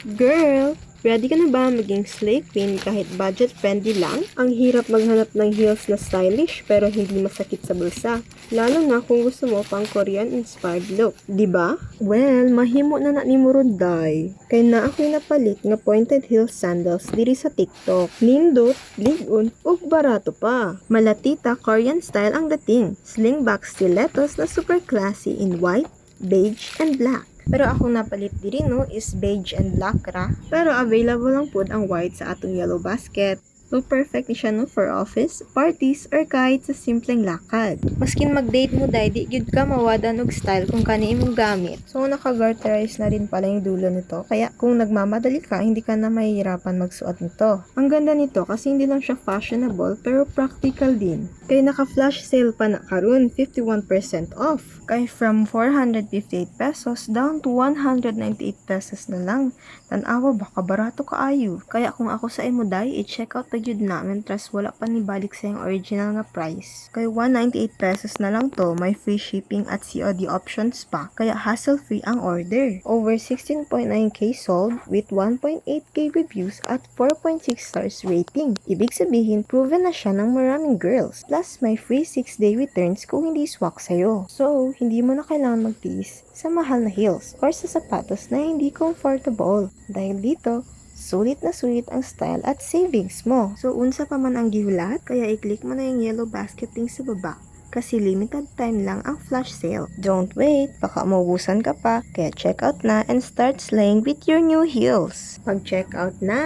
Girl, ready ka na ba maging slay queen kahit budget-friendly lang? Ang hirap maghanap ng heels na stylish pero hindi masakit sa bulsa. Lalo na kung gusto mo pang Korean-inspired look, di ba? Well, mahimo na ni Muronday. Kay na ako'y napalit nga pointed heel sandals diri sa TikTok. Nindot, ligon, ug barato pa. Malatita Korean style ang dating. Slingback stilettos na super classy in white, beige, and black. Pero akong napalit diri no is beige and black ra. Pero available lang pod ang white sa atong yellow basket. So perfect ni siya no for office, parties, or kahit sa simpleng lakad. Maskin mag-date mo dai, di gyud ka mawadan og style kung kani imong gamit. So naka-garterize na rin pala yung dulo nito. Kaya kung nagmamadali ka, hindi ka na mahihirapan magsuot nito. Ang ganda nito kasi hindi lang siya fashionable pero practical din. Kaya naka-flash sale pa na karon, 51% off. Kaya from 458 pesos down to 198 pesos na lang. Tanawa baka barato kaayo. Kaya kung ako sa imo dai, i-check out pa jud namin tras wala pa ni balik sa yung original nga price. Kaya 198 pesos na lang to, may free shipping at COD options pa. Kaya hassle-free ang order. Over 16.9k sold with 1.8k reviews at 4.6 stars rating. Ibig sabihin, proven na siya ng maraming girls. Plus, may free 6-day returns kung hindi swak sa'yo. So, hindi mo na kailangan magtiis sa mahal na heels or sa sapatos na hindi comfortable. Dahil dito, sulit na sulit ang style at savings mo. So, unsa pa man ang gihulat, kaya i-click mo na yung yellow basket link sa baba. Kasi limited time lang ang flash sale. Don't wait, baka maubusan ka pa. Kaya check out na and start slaying with your new heels. Pag check out na!